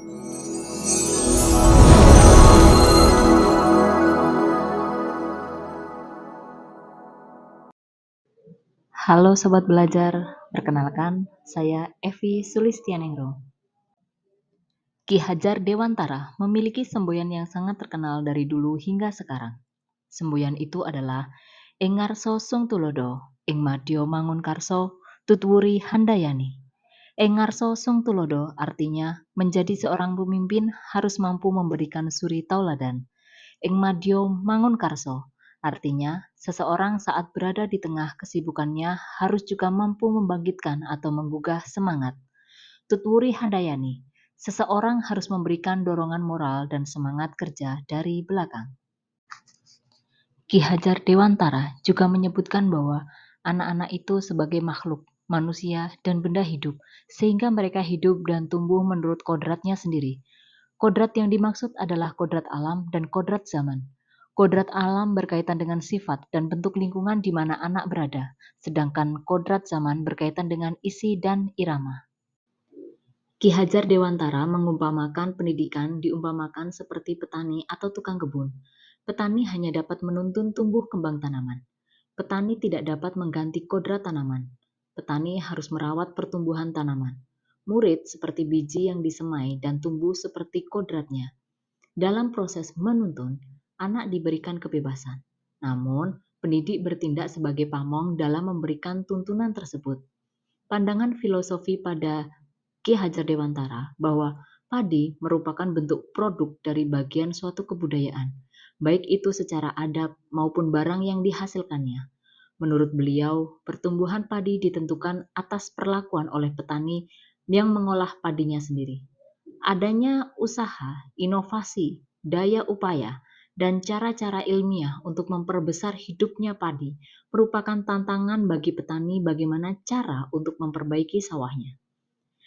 Halo Sobat Belajar, perkenalkan saya Evi Sulistianingrum. Ki Hajar Dewantara memiliki semboyan yang sangat terkenal dari dulu hingga sekarang. Semboyan itu adalah Ing Ngarsa Sung Tulodo, Ing Madya Mangunkarsa, Tutwuri Handayani. Ing Ngarsa Sung Tulodo artinya menjadi seorang pemimpin harus mampu memberikan suri tauladan. Ing Madya Mangunkarsa artinya seseorang saat berada di tengah kesibukannya harus juga mampu membangkitkan atau menggugah semangat. Tutwuri Handayani, seseorang harus memberikan dorongan moral dan semangat kerja dari belakang. Ki Hajar Dewantara juga menyebutkan bahwa anak-anak itu sebagai makhluk, manusia, dan benda hidup, sehingga mereka hidup dan tumbuh menurut kodratnya sendiri. Kodrat yang dimaksud adalah kodrat alam dan kodrat zaman. Kodrat alam berkaitan dengan sifat dan bentuk lingkungan di mana anak berada, sedangkan kodrat zaman berkaitan dengan isi dan irama. Ki Hajar Dewantara mengumpamakan pendidikan diumpamakan seperti petani atau tukang kebun. Petani hanya dapat menuntun tumbuh kembang tanaman. Petani tidak dapat mengganti kodrat tanaman. Petani harus merawat pertumbuhan tanaman. Murid seperti biji yang disemai dan tumbuh seperti kodratnya. Dalam proses menuntun, anak diberikan kebebasan. Namun, pendidik bertindak sebagai pamong dalam memberikan tuntunan tersebut. Pandangan filosofi pada Ki Hajar Dewantara bahwa padi merupakan bentuk produk dari bagian suatu kebudayaan, baik itu secara adat maupun barang yang dihasilkannya. Menurut beliau, pertumbuhan padi ditentukan atas perlakuan oleh petani yang mengolah padinya sendiri. Adanya usaha, inovasi, daya upaya, dan cara-cara ilmiah untuk memperbesar hidupnya padi merupakan tantangan bagi petani bagaimana cara untuk memperbaiki sawahnya.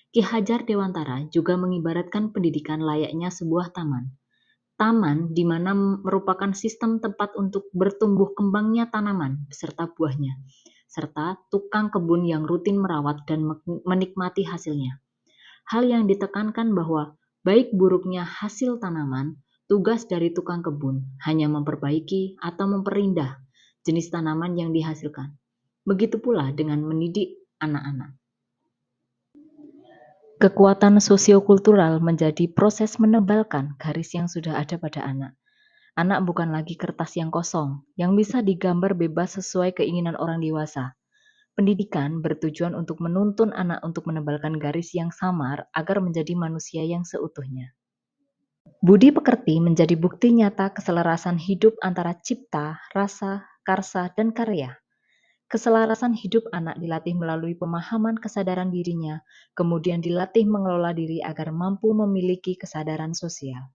Ki Hajar Dewantara juga mengibaratkan pendidikan layaknya sebuah taman. Taman di mana merupakan sistem tempat untuk bertumbuh kembangnya tanaman beserta buahnya, serta tukang kebun yang rutin merawat dan menikmati hasilnya. Hal yang ditekankan bahwa baik buruknya hasil tanaman, tugas dari tukang kebun hanya memperbaiki atau memperindah jenis tanaman yang dihasilkan. Begitu pula dengan mendidik anak-anak. Kekuatan sosiokultural menjadi proses menebalkan garis yang sudah ada pada anak. Anak bukan lagi kertas yang kosong, yang bisa digambar bebas sesuai keinginan orang dewasa. Pendidikan bertujuan untuk menuntun anak untuk menebalkan garis yang samar agar menjadi manusia yang seutuhnya. Budi pekerti menjadi bukti nyata keselarasan hidup antara cipta, rasa, karsa, dan karya. Keselarasan hidup anak dilatih melalui pemahaman kesadaran dirinya, kemudian dilatih mengelola diri agar mampu memiliki kesadaran sosial.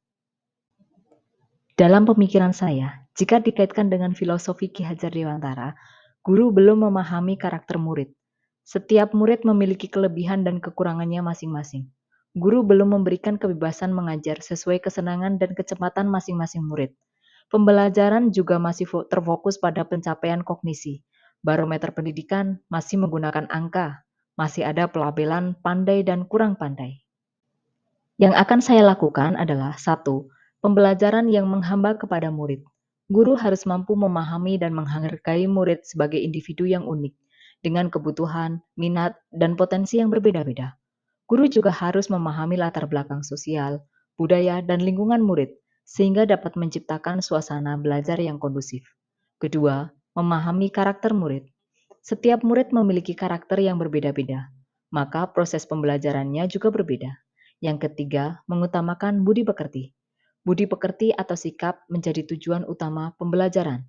Dalam pemikiran saya, jika dikaitkan dengan filosofi Ki Hajar Dewantara, guru belum memahami karakter murid. Setiap murid memiliki kelebihan dan kekurangannya masing-masing. Guru belum memberikan kebebasan mengajar sesuai kesenangan dan kecepatan masing-masing murid. Pembelajaran juga masih terfokus pada pencapaian kognisi. Barometer pendidikan masih menggunakan angka, masih ada pelabelan pandai dan kurang pandai. Yang akan saya lakukan adalah 1. Pembelajaran yang menghamba kepada murid. Guru harus mampu memahami dan menghargai murid sebagai individu yang unik, dengan kebutuhan, minat, dan potensi yang berbeda-beda. Guru juga harus memahami latar belakang sosial, budaya, dan lingkungan murid, sehingga dapat menciptakan suasana belajar yang kondusif. Kedua, memahami karakter murid. Setiap murid memiliki karakter yang berbeda-beda, maka proses pembelajarannya juga berbeda. Yang ketiga, mengutamakan budi pekerti. Budi pekerti atau sikap menjadi tujuan utama pembelajaran.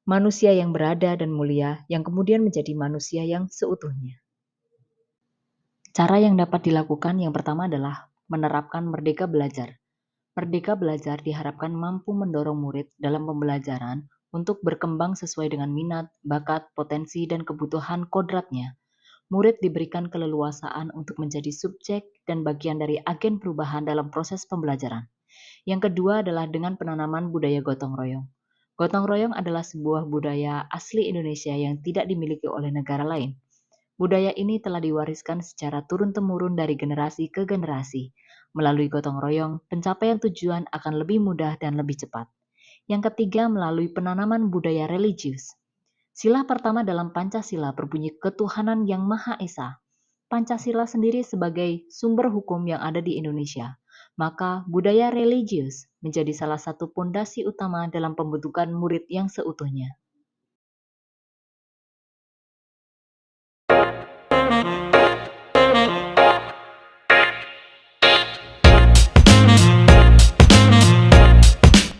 Manusia yang berada dan mulia yang kemudian menjadi manusia yang seutuhnya. Cara yang dapat dilakukan yang pertama adalah menerapkan merdeka belajar. Merdeka belajar diharapkan mampu mendorong murid dalam pembelajaran untuk berkembang sesuai dengan minat, bakat, potensi, dan kebutuhan kodratnya. Murid diberikan keleluasaan untuk menjadi subjek dan bagian dari agen perubahan dalam proses pembelajaran. Yang kedua adalah dengan penanaman budaya gotong royong. Gotong royong adalah sebuah budaya asli Indonesia yang tidak dimiliki oleh negara lain. Budaya ini telah diwariskan secara turun-temurun dari generasi ke generasi. Melalui gotong royong, pencapaian tujuan akan lebih mudah dan lebih cepat. Yang ketiga, melalui penanaman budaya religius. Sila pertama dalam Pancasila berbunyi ketuhanan yang Maha Esa. Pancasila sendiri sebagai sumber hukum yang ada di Indonesia. Maka budaya religius menjadi salah satu pondasi utama dalam pembentukan murid yang seutuhnya.